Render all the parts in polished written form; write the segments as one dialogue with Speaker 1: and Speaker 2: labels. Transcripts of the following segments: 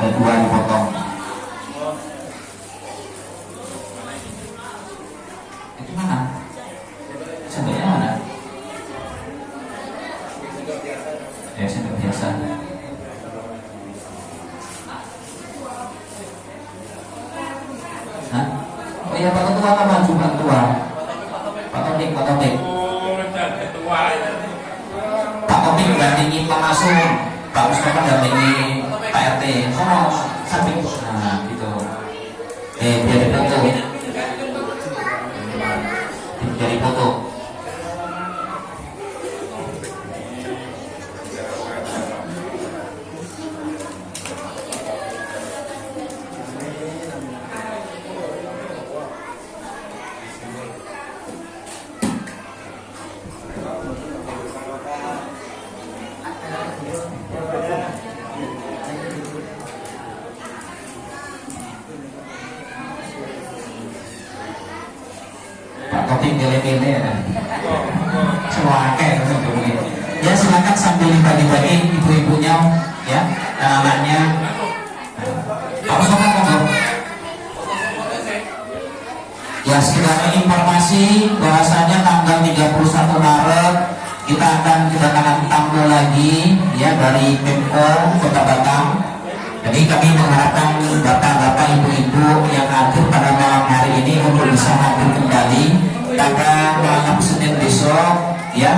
Speaker 1: ada 2 dipotong. Itu mana? Sendoknya mana? Ya, sendok biasa. Hah? Oh iya, Pak Ketua apa maju Pak Ketua? Pak Topik, Pak Topik. Pak Topik mendampingi Pak Masum, Pak Mustafa mendampingi Pak RT. Sono samping, nah gitu. Biar dipoto. Jadi foto. Topik gele-gele ya. Suake ya, silakan sambil dibagi-bagi ibu-ibunya ya, anak-anaknya. Pak Mustafa monggo. Ya, sekedar informasi bahwasanya tanggal 31 Maret kita akan kedatangan tamu lagi ya dari Pemko Kota Batam. Jadi kami mengharapkan bapak-bapak, ibu-ibu yang hadir pada malam hari ini untuk bisa hadir kembali pada malam Senin besok ya,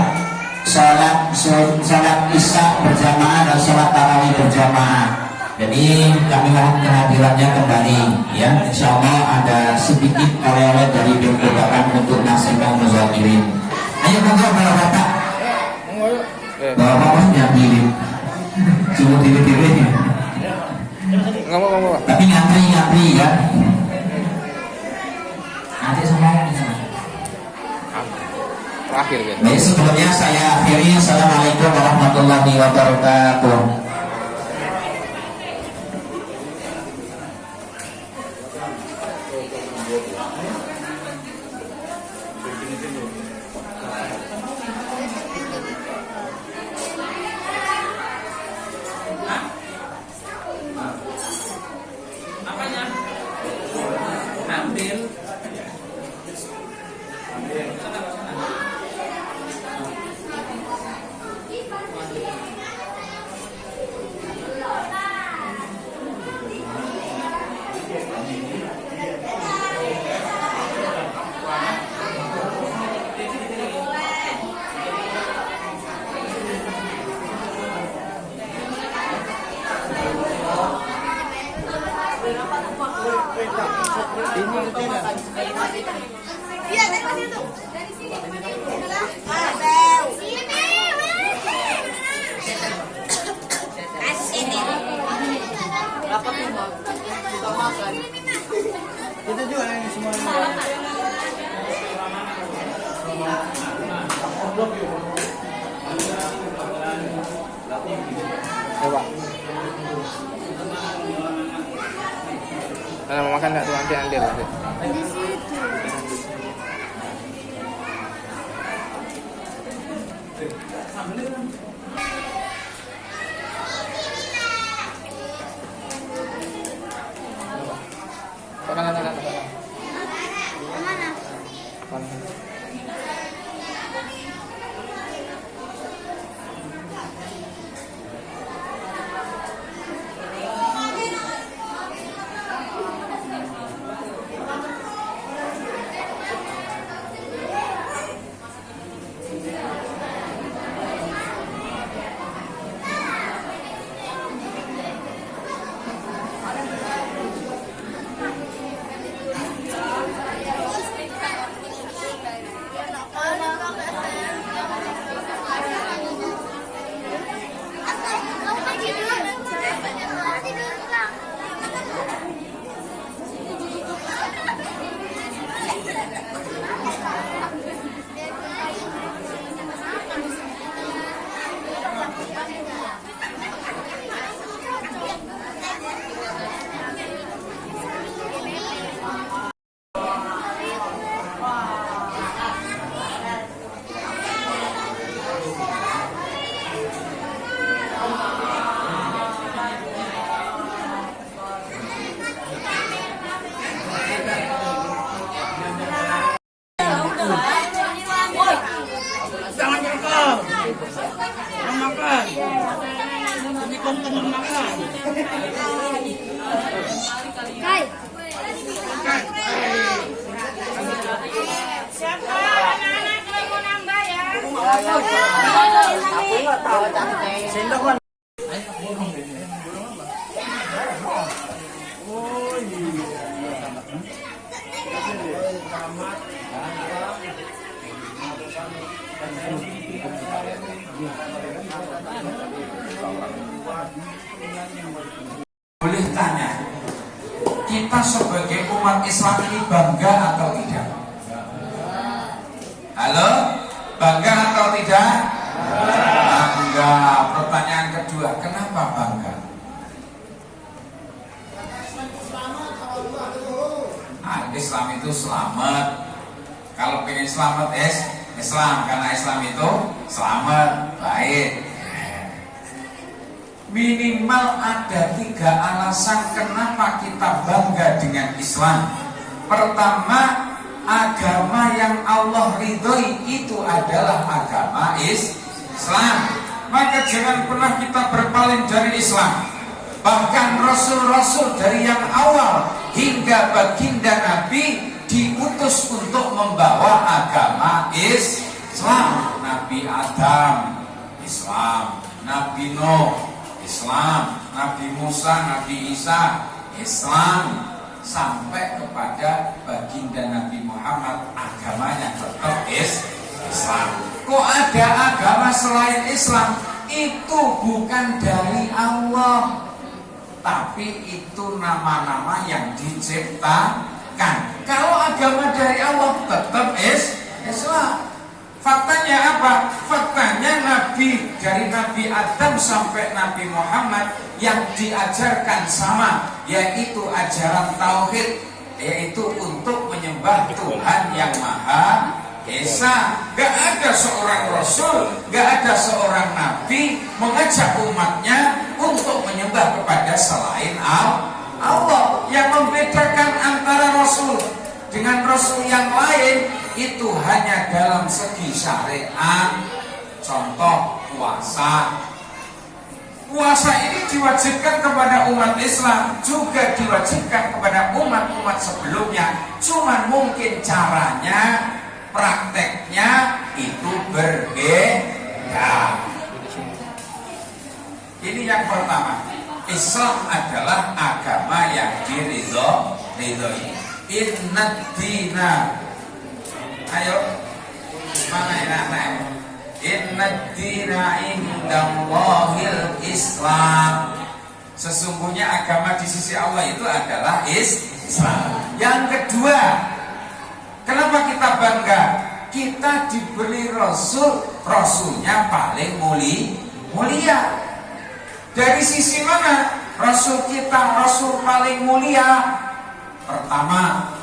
Speaker 1: sholat isya berjamaah dan sholat tarawih berjamaah. Jadi kami mohon kehadirannya kembali ya. Insya Allah ada sedikit oleh-oleh dari Pemko Batam untuk nasibah muzakirin. Ayo monggo bapak-bapak, bapak diambilin cuma diri-diri.
Speaker 2: Ngomong.
Speaker 1: Tapi ngantri ya. Nanti sama di sana.
Speaker 2: Terakhir gitu.
Speaker 1: Baik, sebelumnya saya akhiri. Assalamualaikum warahmatullahi wabarakatuh.
Speaker 3: Iya, dari situ. Dari sini. Sini. Dapat tuh, Bang. Kita makan. Kita juga yang semua.
Speaker 2: Coba. Mau makan nggak tuh nanti ambil nanti.
Speaker 3: Di situ.
Speaker 2: Mana?
Speaker 3: Makan. Ini konten makan. Kai. Siapa anak-anak kalau mau nambah ya? Aku nggak tahu sendok kan.
Speaker 1: Boleh tanya, kita sebagai umat Islam ini bangga atau tidak? Halo, bangga atau tidak? Bangga. Pertanyaan kedua, kenapa bangga? Islam itu selamat. Kalau pengen selamat Islam, karena Islam itu selamat, baik. Minimal ada 3 alasan kenapa kita bangga dengan Islam. Pertama, agama yang Allah ridhoi itu adalah agama Islam. Maka jangan pernah kita berpaling dari Islam. Bahkan Rasul-Rasul dari yang awal hingga baginda Nabi diutus untuk membawa agama Islam. Nabi Adam Islam, Nabi Nuh Islam, Nabi Musa, Nabi Isa Islam, sampai kepada baginda Nabi Muhammad agamanya tetap Islam. Kok ada agama selain Islam? Itu bukan dari Allah, tapi itu nama-nama yang diciptakan. Kalau agama dari Allah tetap Islam. Faktanya apa? Faktanya Nabi dari Nabi Adam sampai Nabi Muhammad yang diajarkan sama, yaitu ajaran tauhid, yaitu untuk menyembah Tuhan yang Maha Esa. Gak ada seorang Rasul, gak ada seorang Nabi mengajak umatnya untuk menyembah kepada selain Allah. Yang membedakan antara Rasul dengan Rasul yang lain itu hanya dalam segi syariat. Contoh puasa. Puasa ini diwajibkan kepada umat Islam, juga diwajibkan kepada umat-umat sebelumnya. Cuman mungkin caranya, prakteknya itu berbeda. Ini yang pertama. Islam adalah agama yang diridhoi. Inna dina, ayo mana enak-enak. Inna dina indallahil Islam. Sesungguhnya agama di sisi Allah itu adalah Islam. Yang kedua, kenapa kita bangga? Kita diberi Rasul, Rasulnya paling mulia. Dari sisi mana Rasul kita Rasul paling mulia? Pertama,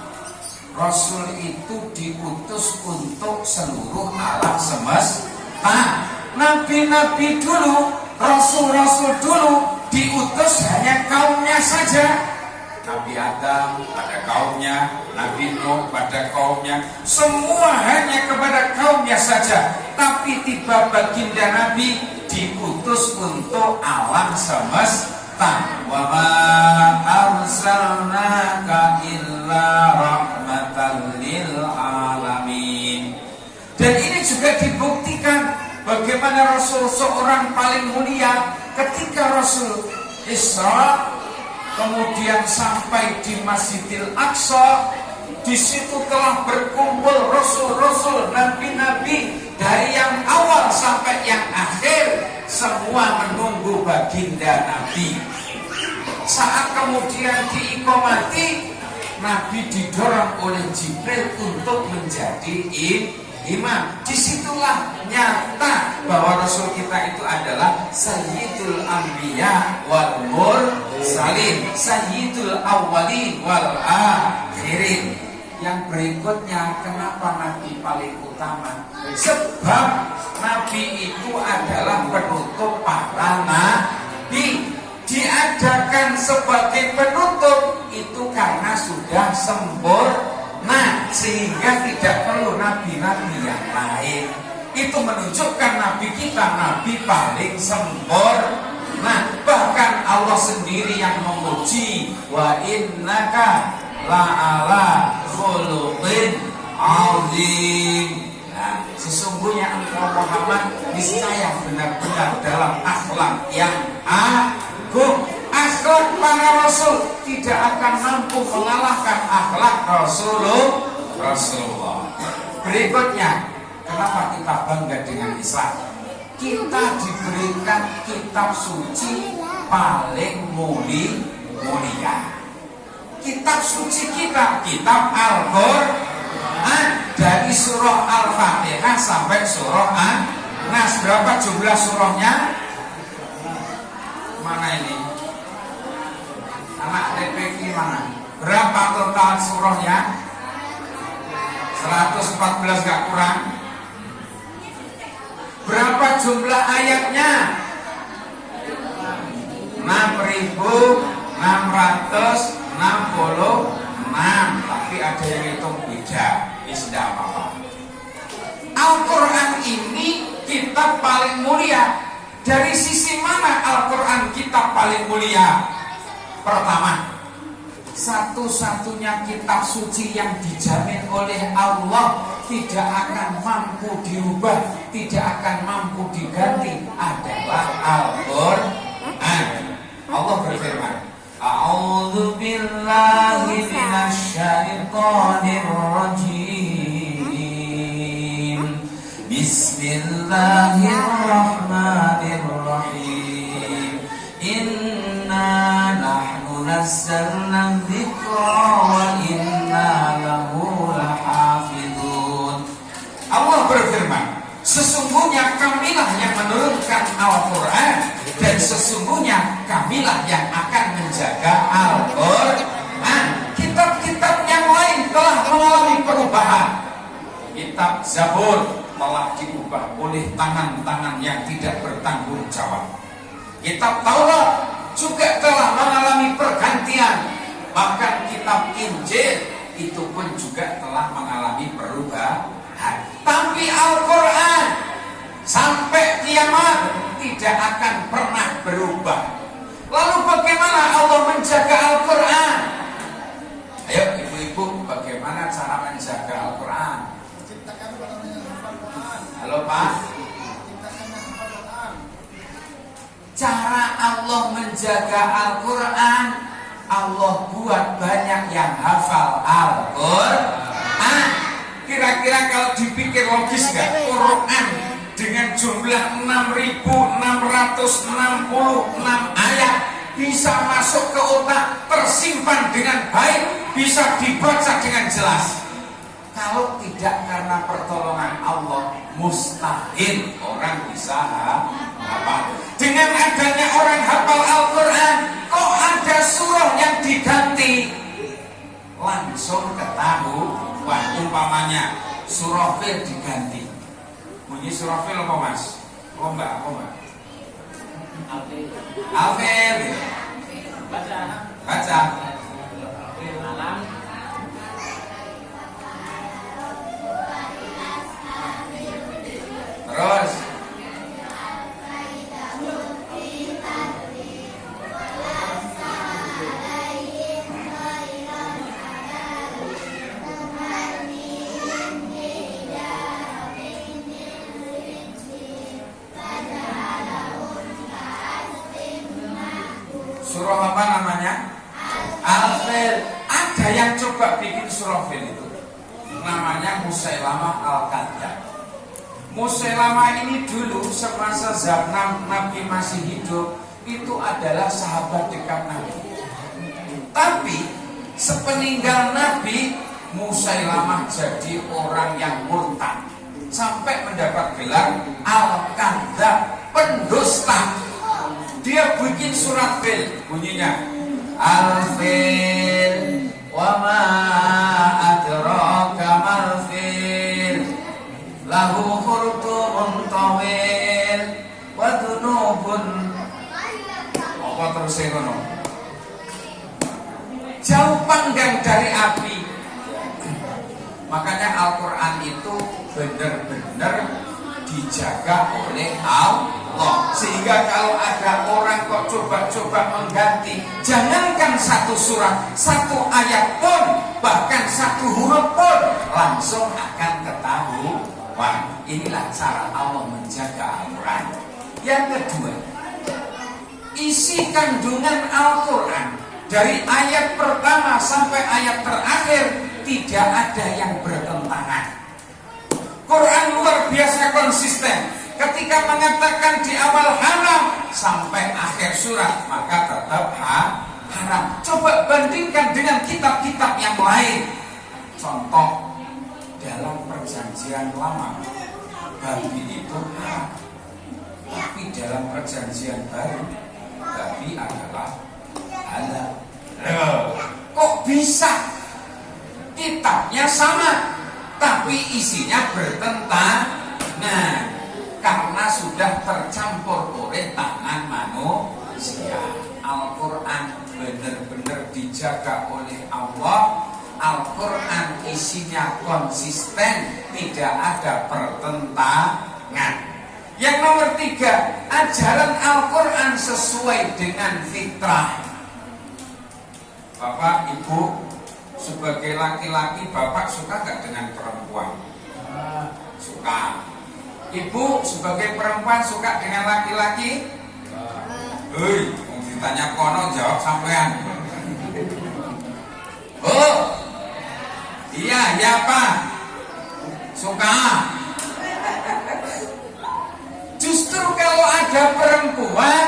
Speaker 1: Rasul itu diutus untuk seluruh alam semesta. Nabi-nabi dulu, Rasul-Rasul dulu diutus hanya kaumnya saja. Nabi Adam pada kaumnya, Nabi Nuh pada kaumnya, semua hanya kepada kaumnya saja. Tapi tiba baginda Nabi diutus untuk alam semesta. Wa ma arsalnaka illa rahmatan lil alamin. Dan ini juga dibuktikan bagaimana Rasul seorang paling mulia ketika Rasul Isra kemudian sampai di Masjidil Aqsa. Di situ telah berkumpul Rasul-Rasul, Nabi-Nabi dari yang awal sampai yang akhir, semua menunggu baginda Nabi. Saat kemudian diiqomati, Nabi didorong oleh Jibril untuk menjadi imam. Disitulah nyata bahwa Rasul kita itu adalah Sayyidul Anbiya wal Mursalin, Sayyidul Awwalin wal Akhirin. Yang berikutnya, kenapa Nabi paling utama? Sebab Nabi itu adalah penutup para nabi. Diadakan sebagai penutup itu karena sudah sempurna, sehingga tidak perlu nabi-nabi yang lain.
Speaker 4: itu menunjukkan Nabi kita Nabi paling sempurna. Bahkan Allah sendiri yang memuji, wa innaka la'ala khuluqin azim. Nah, sesungguhnya engkau Muhammad niscaya benar-benar dalam akhlak yang agung. Akhlak para rasul tidak akan mampu mengalahkan akhlak Rasulullah. Berikutnya, kenapa kita bangga dengan Islam? Kita diberikan kitab suci paling mulia. Kitab suci kita, kitab Al-Quran, dari surah Al-Fatihah sampai surah An-Nas. Berapa jumlah surahnya? Mana ini? Anak DPK mana? Berapa total surahnya? 114 gak kurang. Berapa jumlah ayatnya? 6.666. Tapi ada yang hitung beda. Ini tidak apa-apa. Al-Quran ini kitab paling mulia. Dari sisi mana Al-Quran kitab paling mulia? Pertama, satu-satunya kitab suci yang dijamin oleh Allah tidak akan mampu dirubah, tidak akan mampu diganti adalah Al-Quran. Allah berfirman, A'udzu billahi minasy syaithanir rajim. Bismillahirrahmanirrahim. Inna nahnu nazzalna dzikra wa inna lahu lahafizun. Allah berfirman, sesungguhnya kamilah yang menurunkan Al-Quran dan sesungguhnya kamilah yang akan menjaga Al-Quran. Kitab-kitab yang lain telah mengalami perubahan. Kitab Zabur telah diubah oleh tangan-tangan yang tidak bertanggung jawab. Kitab Taurat juga telah mengalami pergantian. Bahkan kitab Injil itu pun juga telah mengalami perubahan. Tapi Al-Quran sampai kiamat tidak akan pernah berubah. Lalu bagaimana Allah menjaga Al-Quran? Ayo ibu-ibu, bagaimana cara menjaga Al-Quran? Halo Pak. Cara Allah menjaga Al-Quran, Allah buat banyak yang hafal Al-Quran. Kira-kira kalau dipikir logis gak? Quran dengan jumlah 6.666 ayat bisa masuk ke otak, tersimpan dengan baik, bisa dibaca dengan jelas. Kalau tidak karena pertolongan Allah, mustahil orang bisa hafal. Dengan adanya orang hafal Al-Quran, kok ada surah yang diganti? Langsung ketahuan. Umpamanya surah Fil diganti. Bunyi surah Fil apa mas? Oh mbak, apa mbak? Al-Fil. Baca. Terus surah apa namanya? Al-Fil. Ada yang coba bikin surah Fil itu, namanya Musailamah Al-Kadzdzab. Musailamah ini dulu semasa zaman Nabi masih hidup itu adalah sahabat dekat Nabi. Tapi sepeninggal Nabi, Musailamah jadi orang yang murtad sampai mendapat gelar Al-Kadzdzab, pendusta. Dia bikin surat Fil, bunyinya Al-Fil wa ma adraka mal fil lahu khurtumun tawil wa dunubun. Apa terus ngono? Jauh panggang dari api. Makanya Al-Quran itu benar-benar dijaga oleh Allah. Sehingga kalau ada orang kok coba-coba mengganti, jangankan satu surat, satu ayat pun, bahkan satu huruf pun, langsung akan ketahuan. Inilah cara Allah menjaga Al-Quran. Yang kedua, isi kandungan Al-Quran dari ayat pertama sampai ayat terakhir tidak ada yang bertentangan. Quran luar biasa konsisten. Ketika mengatakan di awal haram sampai akhir surat, maka tetap haram. Coba bandingkan dengan kitab-kitab yang lain. Contoh, dalam perjanjian lama babi itu haram, tapi dalam perjanjian baru babi adalah halal. Kok bisa? Kitabnya sama, tapi isinya bertentangan. Karena sudah tercampur oleh tangan manusia. Al-Quran benar-benar dijaga oleh Allah. Al-Quran isinya konsisten, tidak ada pertentangan. Yang nomor 3, ajaran Al-Quran sesuai dengan fitrah. Bapak, Ibu, sebagai laki-laki, Bapak suka gak dengan perempuan? Suka. Ibu sebagai perempuan suka dengan laki-laki? Hei, ditanya kono jawab sampean. Oh, iya, ya Pak. Suka. Justru kalau ada perempuan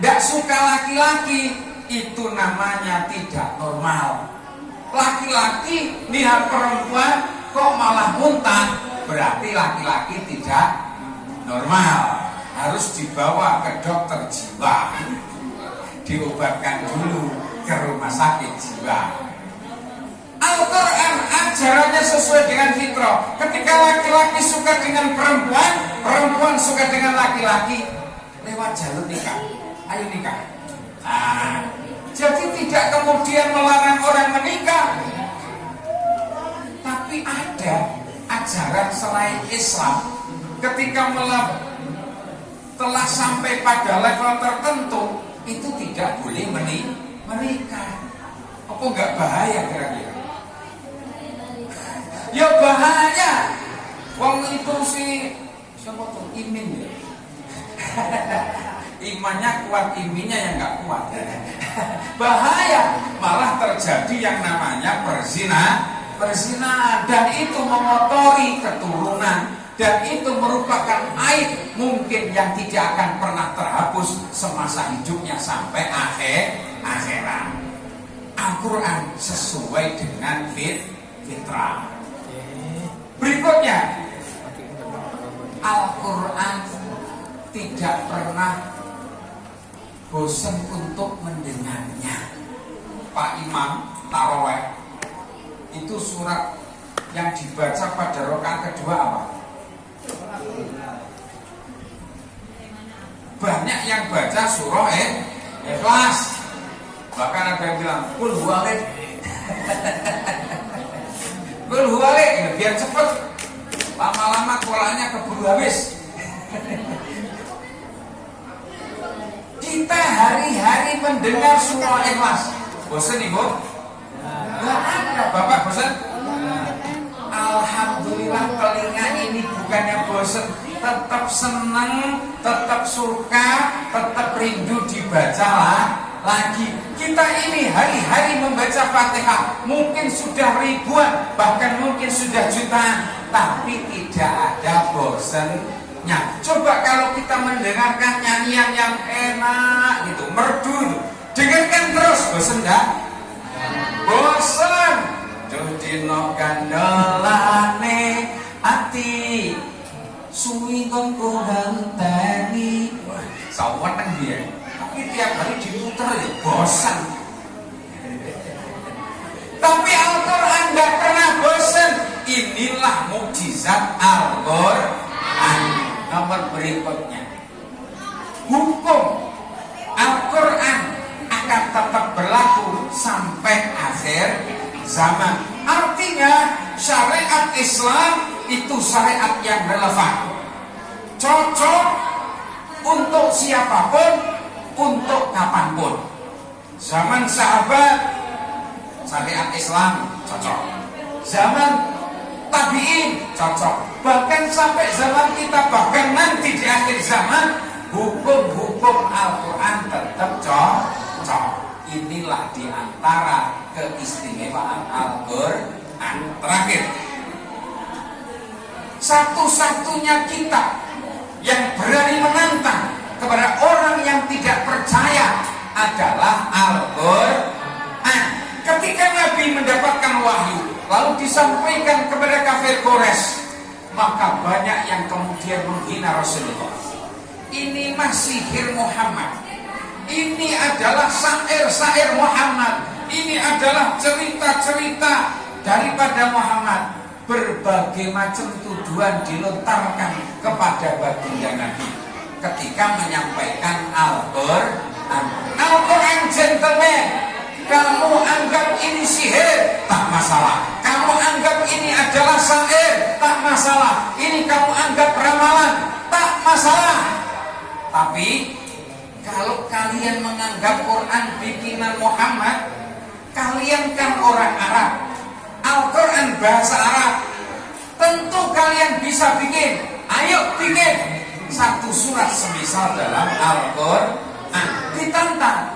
Speaker 4: tidak suka laki-laki, itu namanya tidak normal. Laki-laki lihat perempuan kok malah muntah, berarti laki-laki tidak normal. Harus dibawa ke dokter jiwa, diobatkan dulu ke rumah sakit jiwa. Al-Quran ajarannya sesuai dengan fitrah. Ketika laki-laki suka dengan perempuan, perempuan suka dengan laki-laki, lewat jalur nikah. Ayo nikah. Jadi tidak kemudian melarang orang menikah, tapi ada ajaran selain Islam. Ketika telah sampai pada level tertentu, itu tidak boleh menikah. Apa enggak bahaya kira-kira? Ya bahaya. Wong itu siapa tuh Imin ya? Imannya kuat, iminnya yang nggak kuat. Bahaya, malah terjadi yang namanya perzinahan, dan itu mengotori keturunan, dan itu merupakan aib mungkin yang tidak akan pernah terhapus semasa hidupnya sampai akhirat. Al-Quran sesuai dengan fitrah. Berikutnya, Al-Quran tidak pernah bosan untuk mendengarnya. Pak Imam Taraweh itu surat yang dibaca pada rakaat kedua apa? Banyak yang baca surah Ikhlas. Bahkan ada yang bilang Qul huwalid. Qul huwalid, biar cepet. Lama-lama kolanya keburu habis. Kita hari-hari mendengar surah Ikhlas. Bosan Ibu? Nggak ada. Bapak bosan? Alhamdulillah telinga ini bukannya bosan, tetap senang, tetap suka, tetap rindu dibaca lagi. Kita ini hari-hari membaca Fatihah, mungkin sudah ribuan, bahkan mungkin sudah jutaan, tapi tidak ada bosannya. Coba kalau kita mendengarkan nyanyian yang enak gitu, merdu, dengarkan terus, bosan enggak? Bosan. Dudino kandolane ati suwi kon ngenteni. Sawet nang dia. Tapi tiap hari diputer ya bosan. Tapi Al-Quran enggak pernah bosan. Inilah mukjizat Al-Quran. Nomor berikutnya, hukum Al-Quran akan tetap berlaku sampai akhir zaman. Artinya syariat Islam itu syariat yang relevan. cocok untuk siapapun, untuk kapanpun. Zaman sahabat, syariat Islam cocok. Zaman tabi'in cocok. Bahkan sampai zaman kita, bahkan nanti di akhir zaman, hukum-hukum Al-Quran tetap cocok. Inilah diantara keistimewaan Al-Quran. Terakhir, satu-satunya kitab yang berani menantang kepada orang yang tidak percaya adalah Al-Quran. Ketika Nabi mendapatkan wahyu lalu disampaikan kepada kafir Quraisy, maka banyak yang kemudian menghina Rasulullah. Ini mah sihir Muhammad, ini adalah syair-syair Muhammad, ini adalah cerita-cerita daripada Muhammad. Berbagai macam tuduhan dilontarkan kepada baginda Nabi ketika menyampaikan Al-Quran. Al-Quran gentleman, kamu anggap ini sihir, tak masalah. Kamu anggap ini adalah syair, tak masalah. Ini kamu anggap ramalan, tak masalah. Tapi kalau kalian menganggap Quran bikinan Muhammad, kalian kan orang Arab, Al-Quran bahasa Arab, tentu kalian bisa bikin. Ayo bikin satu surat semisal dalam Al-Quran. Ditantang.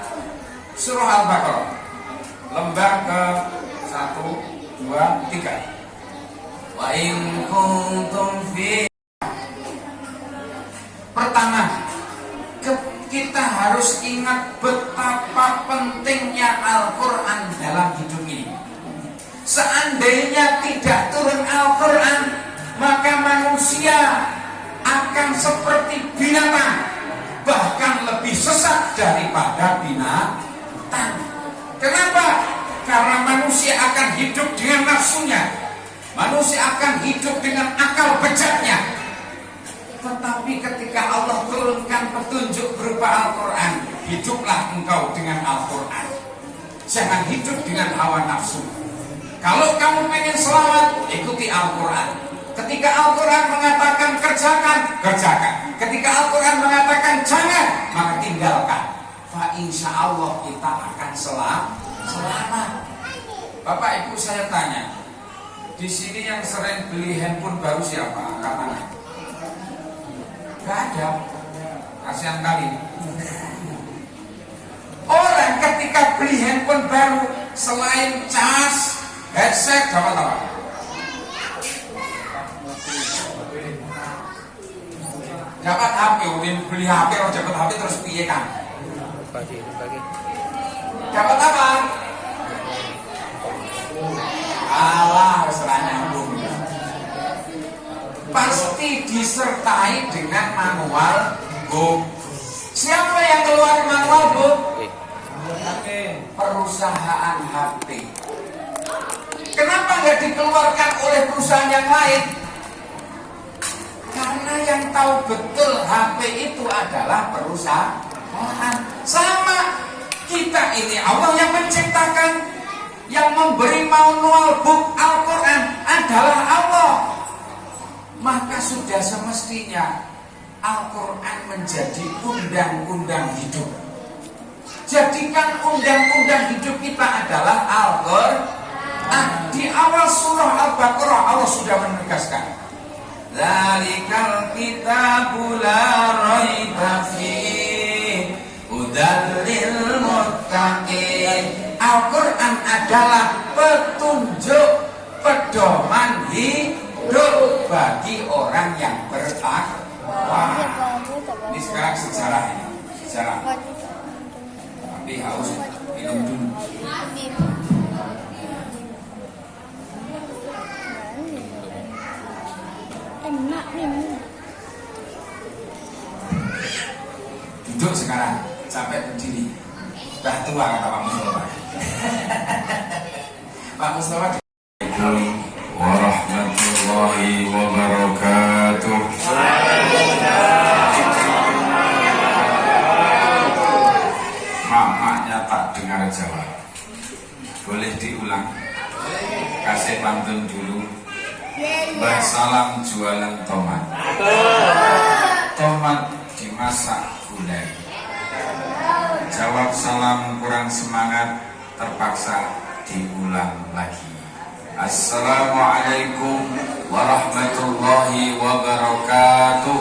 Speaker 4: Surah Al-Baqarah lembar ke 1, 2, 3. Wa in kuntum fi. Pertama, kita harus ingat betapa pentingnya Al-Quran dalam hidup ini. Seandainya tidak turun Al-Quran, maka manusia akan seperti binatang, bahkan lebih sesat daripada binatang. Kenapa? Karena manusia akan hidup dengan nafsunya, manusia akan hidup dengan akal bejaknya. Tetapi ketika Allah turunkan petunjuk berupa Al-Quran, hiduplah engkau dengan Al-Quran. Jangan hidup dengan hawa nafsu. Kalau kamu pengen selamat, ikuti Al-Quran. Ketika Al-Quran mengatakan kerjakan, kerjakan. Ketika Al-Quran mengatakan jangan, maka tinggalkan. Fa insya Allah kita akan selamat. Bapak Ibu, saya tanya, di sini yang sering beli handphone baru siapa? Angkat tangan. Gak ada. Kasihan kali. Orang ketika beli handphone baru, selain cas, headset, dapat apa? Dapat HP, udah beli HP, kalau dapat HP terus piye kan?
Speaker 2: Bagi.
Speaker 4: Dapat apa? Allah serah nyambung. Pasti disertai dengan manual book. Siapa yang keluar manual book? Perusahaan HP. Kenapa nggak dikeluarkan oleh perusahaan yang lain? Karena yang tahu betul HP itu adalah perusahaan. Sama kita ini, Allah yang menciptakan, yang memberi manual book Al-Quran adalah Allah. Maka sudah semestinya Al-Quran menjadi undang-undang hidup. Jadikan undang-undang hidup kita adalah Al-Quran. Di awal surah Al-Baqarah Allah sudah menegaskan, Dzalikal kitabu la raiba fihi hudan lil muttaqin. Al-Quran adalah petunjuk, pedoman hidup bagi orang yang bertakwa. Ini sekarang sejarah ini, sejarah. Tapi haus, minum dulu.
Speaker 3: Enak minum.
Speaker 4: Duduk sekarang, sampai berdiri. Sudah tua kata Pak Mustafa. Pak Mustafa.
Speaker 5: Assalamualaikum warahmatullahi wabarakatuh. Mamanya tak dengar jawab. Boleh diulang? Kasih pantun dulu. Mbah Salam jualan tomat. masak gulai. Jawab salam kurang semangat, terpaksa diulang lagi. Assalamualaikum warahmatullahi wabarakatuh.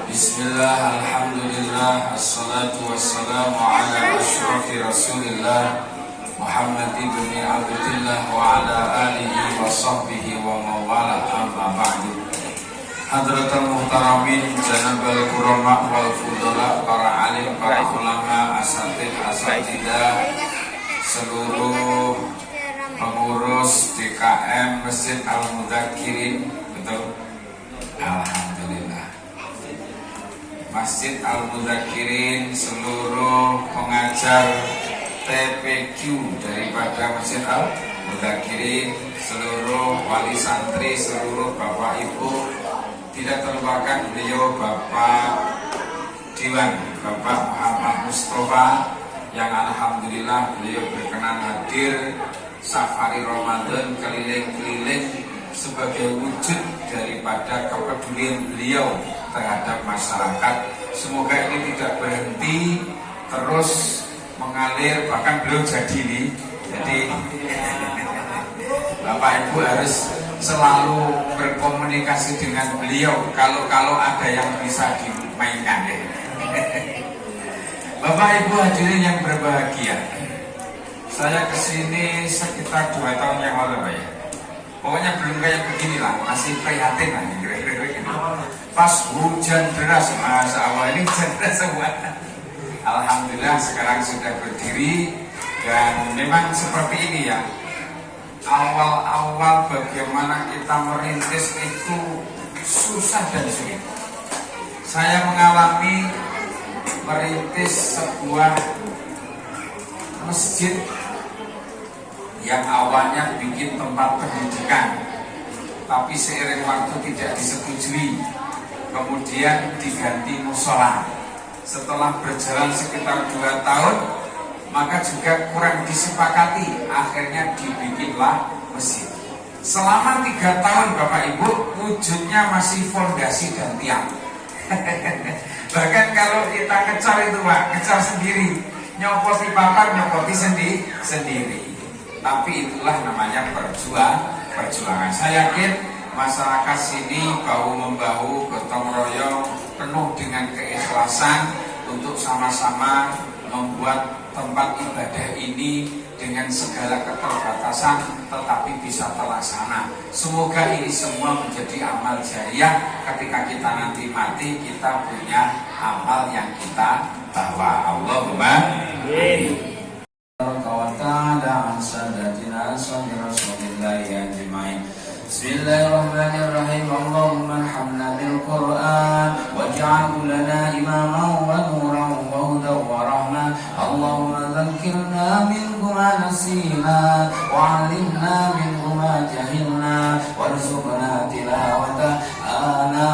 Speaker 5: Bismillah, alhamdulillah, assalatu wassalamu ala asyrafir rasulillah Muhammad ibn Abdullah wa ala alihi wa sahbihi wa mawala, amma ba'du. Hadratul muhtaramin, janabal kurama wal fudala, para alim, para ulama, asatidah, seluruh pengurus DKM Masjid Al-Mudzakirin. Betul? Alhamdulillah. Masjid Al-Mudzakirin, seluruh pengajar TPQ daripada Masjid Al-Mudzakirin, seluruh wali santri, seluruh bapak ibu, tidak terlupakan beliau Bapak Diwan, Bapak Muhammad Mustafa, yang alhamdulillah beliau berkenan hadir safari Ramadan keliling-keliling sebagai wujud daripada kepedulian beliau terhadap masyarakat. Semoga ini tidak berhenti, terus mengalir, bahkan beliau jadi Bapak Ibu harus selalu berkomunikasi dengan beliau kalau ada yang bisa dimainkan ya. Bapak Ibu hadirin yang berbahagia, saya kesini sekitar 2 tahun yang lalu Pak ya. Pokoknya belum kayak beginilah, masih prihatin lah kira-kira gitu. Pas hujan deras, masa Allah ini hujan deras semua. Alhamdulillah sekarang sudah berdiri, dan memang seperti ini ya. Awal-awal bagaimana kita merintis itu susah dan sulit. Saya mengalami merintis sebuah masjid yang awalnya bikin tempat pendidikan, tapi seiring waktu tidak disetujui, kemudian diganti musola. Setelah berjalan sekitar 2 tahun, maka juga kurang disepakati, akhirnya dibikinlah masjid. Selama 3 tahun Bapak Ibu, wujudnya masih fondasi dan tiang. Bahkan kalau kita ngecar itu Pak, ngecar sendiri, nyopoti papan, nyopoti sendiri. Tapi itulah namanya perjuangan. Saya yakin masyarakat sini bahu-membahu, gotong royong, penuh dengan keikhlasan untuk sama-sama membuat tempat ibadah ini dengan segala keterbatasan tetapi bisa terlaksana. Semoga ini semua menjadi amal jariah, ketika kita nanti mati kita punya amal yang kita bawa. Allahumma amin. Bismillahirrahmanirrahim. Allahumma arhamna bil Qur'an waj'alhu lana imaman wa nuran wa hudan wa rahmah. Allahumma dhakkirna minhu ma nasina wa 'allimna minhu ma jahilna warzuqna tilawata ana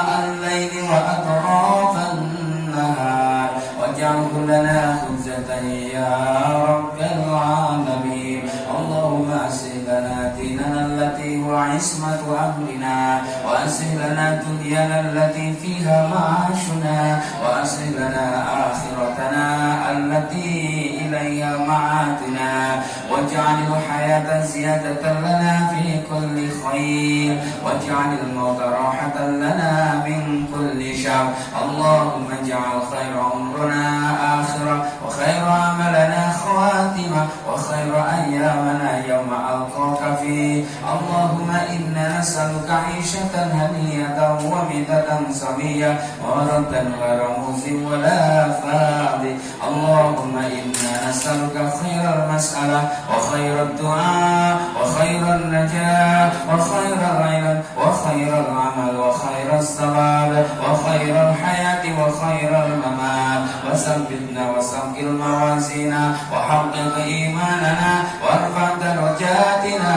Speaker 5: al-laili wa atrafan nahar waj'alhu lana hujjatan ya rabbal alamin. Allahumma aslih lana dinana allati huwa ismatu amrina wa aslih lana dunyana allati fiha ma'ashuna wa aslih lana akhiratana allati ilayha ma'aduna waj'alil hayata ziyadatan lana fi kulli khair waj'alil mauta rahatan lana min kulli syarr. Allahumma ij'al khaira umrana akhirah wa khaira amalana khawatimah wa khaira ayyamana yawma alqaka fi. Allahumma inna nas'aluka 'ishatan haniyatan wa mitatan samiyah wa raddan ghayra muzim wa la fadhi. Allahumma inna nas'aluka khairal mas'alah wa khairal du'a wa khairal najah wa khairal 'ilm wa khairal 'amal wa khairas thawab wa khairal hayati wa khairal mamat wa sabbitna wa saqil mawazina wa haqqiq imanana warfa' darajatina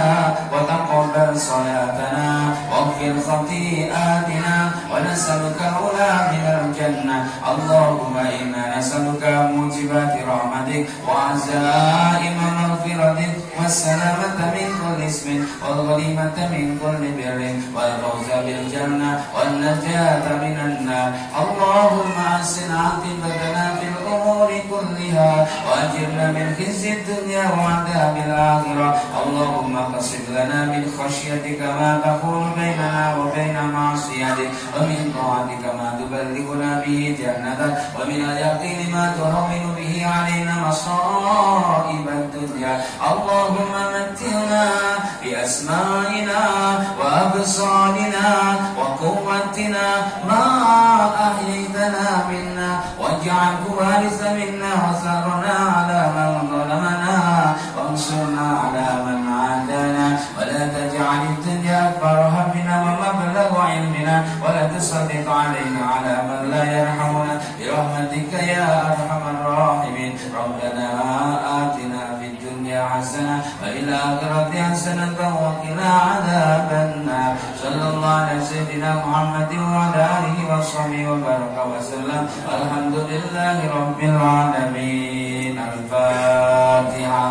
Speaker 5: wa taqabbal salatana waghfir khati'atina wa ونسألك العلا من الجنة. اللهم إنا نسألك موجبات رحمتك وعزائم مغفرتك والسلامة من كل اسم والغنيمة من كل بر والفوز بالجنة والنجاة من النار. اللهم أحسن عاقبتنا في الأمور كلها وأجرنا من خزي الدنيا وعذاب الآخرة. اللهم اقسم لنا من خشيتك ما تحول بيننا وبين معصيتك ومن طاعتك ما تبلغنا به جنتك ومن اليقين ما تهون به علينا مصائب الدنيا. اللهم متعنا بأسمائنا وأبصارنا وقوتنا ما أحييتنا منا واجعله وارث منا وثأرنا على من ظلمنا وانصرنا على من عادانا ولا تجعل الدنيا أكبر همنا ومبلغ علمنا ولا تسلط علينا على من لا يرحمنا برحمتك يا أرحم الراحمين. ربنا آتنا في الدنيا حسنة وفي الآخرة حسنة وقنا عذاب النار. صلى الله على سيدنا محمد وعلى آله وصحبه وبارك وسلم. الحمد لله رب العالمين. الفاتحة.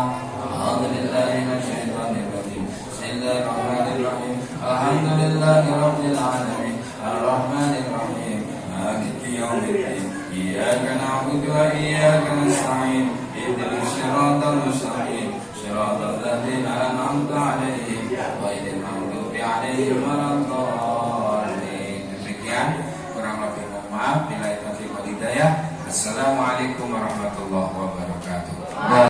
Speaker 5: أعوذ بالله من الشيطان الرجيم. بسم الله الرحمن الرحيم. الحمد لله رب العالمين الرحمن الرحيم مالك يوم الدين. إياك نعبد وإياك نستعين. اهدنا الصراط المستقيم صراط الذين أنعمت عليهم غير المغضوب عليهم ولا الضالين. Demikian kurang lebih mohon maaf. Bila taufiq wal hidayah. Assalamualaikum warahmatullahi wabarakatuh.